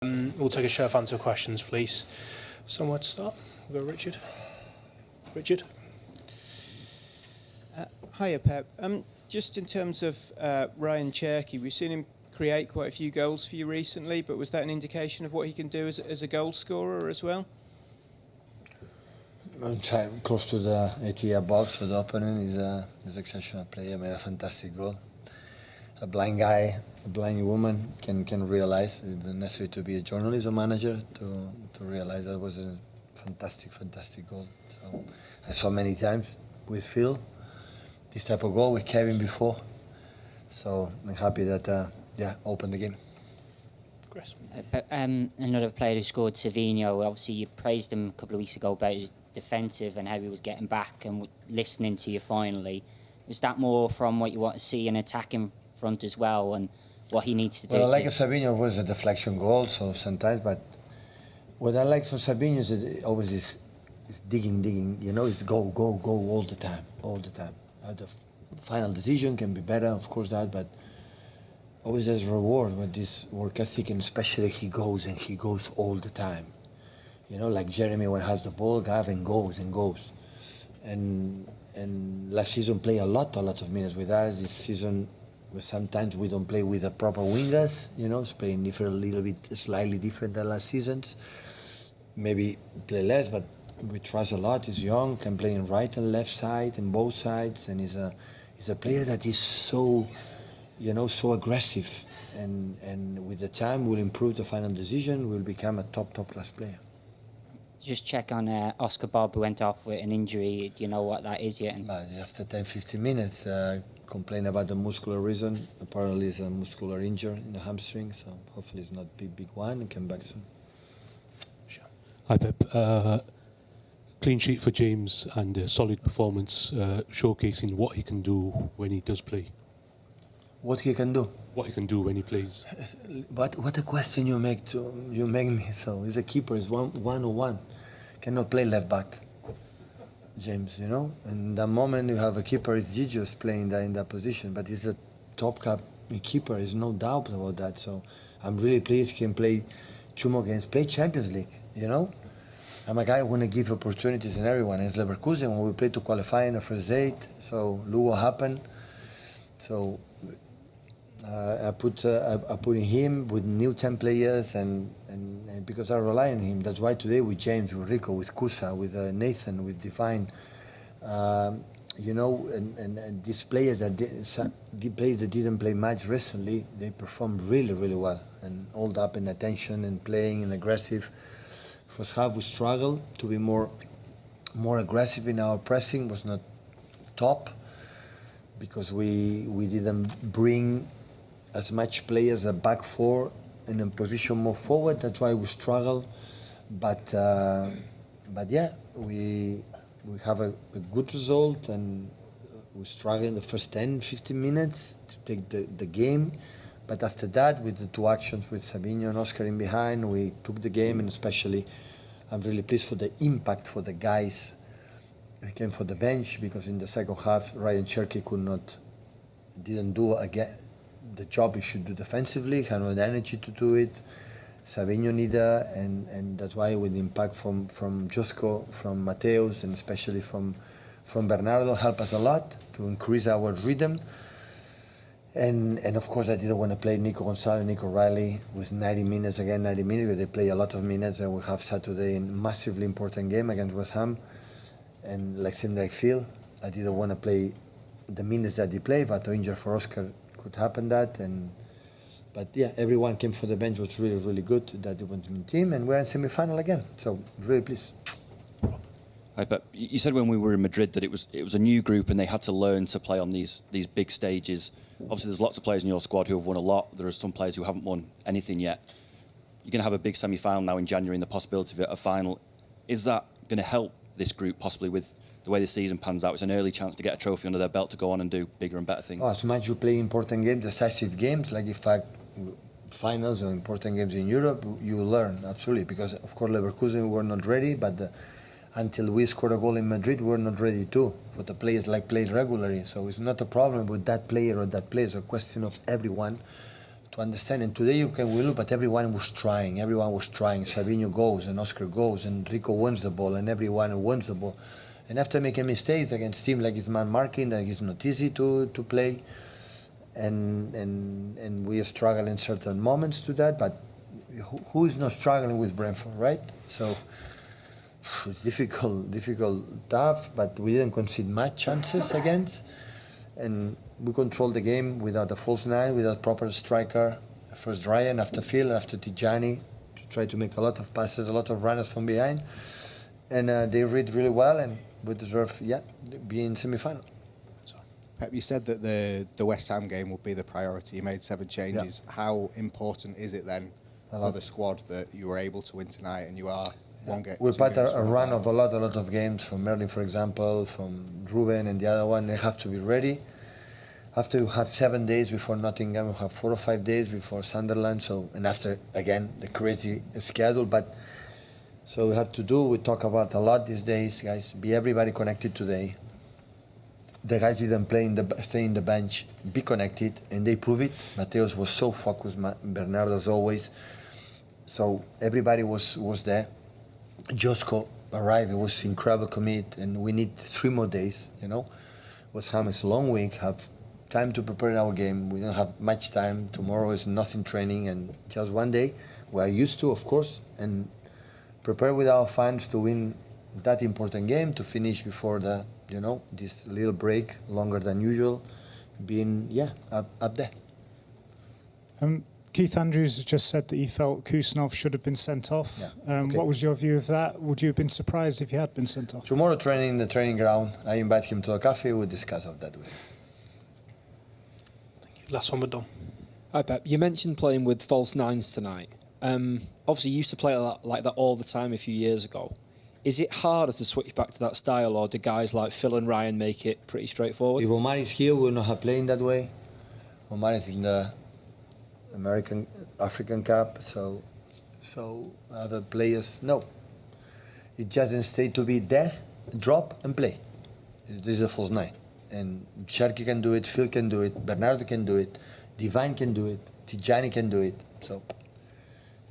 We'll take a show of hands for questions, please. Somewhere to start. We'll go Richard. Richard? Hiya, Pep. Just in terms of Ryan Cherky, we've seen him create quite a few goals for you recently, but was that an indication of what he can do as a goal scorer as well? Close to the 80-yard box for the opening. He's an exceptional player, made a fantastic goal. A blind guy, a blind woman can realize. It's not necessary to be a journalist or manager to realize that was a fantastic goal. So I saw many times with Phil this type of goal with Kevin before. So I'm happy that opened the game. Chris? Another player who scored, Savinho. Obviously, you praised him a couple of weeks ago about his defensive and how he was getting back and listening to you finally. Is that more from what you want to see in attacking front as well and what he needs to do? Well, I like Savinho was a deflection goal, so sometimes, but what I like from Savinho is that always is digging, you know, it's go all the time. The final decision can be better, of course, but always there's reward with this work ethic, and especially he goes all the time. You know, like Jeremy when has the ball, Gavin goes. And last season play a lot of minutes with us. This season, sometimes we don't play with the proper wingers. You know, it's playing slightly different than last seasons. Maybe play less, but we trust a lot. He's young, can play in right and left side and both sides, and he's a player that is so aggressive. And with the time, will improve the final decision. Will become a top class player. Just check on Oscar Bob, who went off with an injury. Do you know what that is yet? After 10-15 minutes, complain about the muscular reason. Apparently, it's a muscular injury in the hamstring, so hopefully it's not a big one and come back soon. Sure. Hi, Pep. Clean sheet for James and a solid performance, showcasing what he can do when he does play. What he can do? What he can do when he plays. But what a question you make me. So he's a keeper. He's 101. Cannot play left back, James. You know. And the moment you have a keeper, it's Gigios playing in that position. But he's a top keeper. There's no doubt about that. So I'm really pleased he can play 2 more games. Play Champions League. You know. I'm a guy who want to give opportunities in everyone. It's Leverkusen when we played to qualify in the first 8. So look what happened. So. I put in him with new 10 players and because I rely on him. That's why today with James, with Rico, with Kusa, with Nathan, with Divine, you know, and these players that didn't play much recently, they performed really well and all up in attention and playing and aggressive. First half we struggled to be more aggressive in our pressing, was not top because we didn't bring as much players a back four in a position more forward. That's why we struggle. But yeah, we have a good result, and we struggle in the first 10-15 minutes to take the game. But after that, with the 2 actions with Savinho and Oscar in behind, we took the game, and especially I'm really pleased for the impact for the guys who came for the bench, because in the second half, Ryan Cherky didn't do again the job he should do defensively, had no energy to do it. Savinho neither, and that's why with the impact from Josko, from Mateus, and especially from Bernardo, helped us a lot to increase our rhythm. And of course I didn't want to play Nico Gonzalez, Nico Riley with 90 minutes, but they play a lot of minutes, and we have Saturday a massively important game against West Ham. And same like Phil, I didn't want to play the minutes that they play, but to injure for Oscar could happen but yeah, everyone came for the bench, was really good, that they went to the team, and we're in semi-final again, so really pleased. Hi, Pep. You said when we were in Madrid that it was a new group and they had to learn to play on these big stages. Obviously, there's lots of players in your squad who have won a lot. There are some players who haven't won anything yet. You're going to have a big semi-final now in January and the possibility of a final. Is that going to help this group possibly with the way the season pans out? It's an early chance to get a trophy under their belt to go on and do bigger and better things. As much you play important games, decisive games, like in fact finals or important games in Europe, you learn, absolutely, because of course Leverkusen were not ready, but until we scored a goal in Madrid, we're not ready too. But the players play regularly, so it's not a problem with that player or that player. It's a question of everyone to to understand. And today you can win, but everyone was trying. Everyone was trying. Savinho goes and Oscar goes and Rico wins the ball and everyone wins the ball. And after making mistakes against team like it's man marking, like it's not easy to play. And we struggle in certain moments to that, but who is not struggling with Brentford, right? So it's difficult, tough, but we didn't concede much chances against, and we controlled the game without a false nine, without proper striker. First Ryan, after Phil, after Tijani, to try to make a lot of passes, a lot of runners from behind, and they read really well, and we deserve, be in semi-final. Pep, you said that the West Ham game would be the priority. You made 7 changes. Yeah. How important is it then for the squad that you were able to win tonight and you are one game? We've had a run of a lot of games from Merlin, for example, from Ruben and the other one. They have to be ready. Have to have 7 days before Nottingham. We have 4 or 5 days before Sunderland. So, and after again the crazy schedule. But so we have to do. We talk about a lot these days, guys. Be everybody connected today. The guys didn't stay in the bench, be connected, and they prove it. Mateos was so focused, Bernardo as always. So everybody was there. Josko arrived, it was incredible commit, and we need 3 more days, West Ham is a long week, have time to prepare our game. We don't have much time. Tomorrow is nothing training, and just 1 day. We are used to, of course, and prepare with our fans to win that important game, to finish before the this little break, longer than usual, being, up there. Keith Andrews just said that he felt Kusanov should have been sent off. Yeah. Okay. What was your view of that? Would you have been surprised if he had been sent off? Tomorrow training in the training ground, I invite him to a cafe, we'll discuss of that way. Thank you. Last one with Dom. Hi Pep, you mentioned playing with false nines tonight. Obviously you used to play like that all the time a few years ago. Is it harder to switch back to that style, or do guys like Phil and Ryan make it pretty straightforward? If Omar is here, we'll not have playing that way. Omar is in the African Cup, so other players, no. It just stay to be there, drop and play. This is a false nine. And Cherky can do it, Phil can do it, Bernardo can do it, Divine can do it, Tijani can do it. So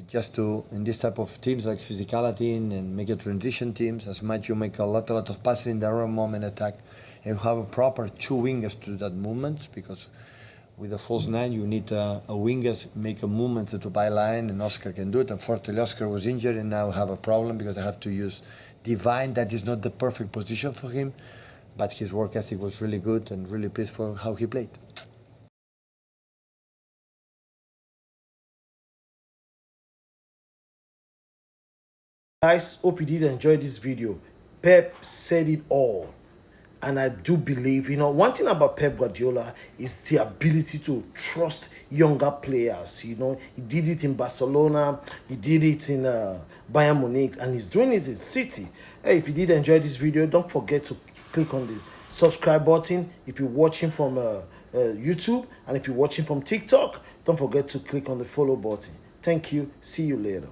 just to, in this type of teams like physicality and make a transition teams, as much you make a lot of passes in the wrong moment attack, and you have a proper 2 wingers to that movement, because with a false nine you need a wingers make a movement to the byline, and Oscar can do it. Unfortunately Oscar was injured and now I have a problem because I have to use Divine. That is not the perfect position for him, but his work ethic was really good and really pleased for how he played. Guys, hope you did enjoy this video. Pep said it all, and I do believe, one thing about Pep Guardiola is the ability to trust younger players. He did it in Barcelona, he did it in Bayern Munich, and he's doing it in City. Hey, if you did enjoy this video, don't forget to click on the subscribe button if you're watching from YouTube, and if you're watching from TikTok, don't forget to click on the follow button. Thank you. See you later.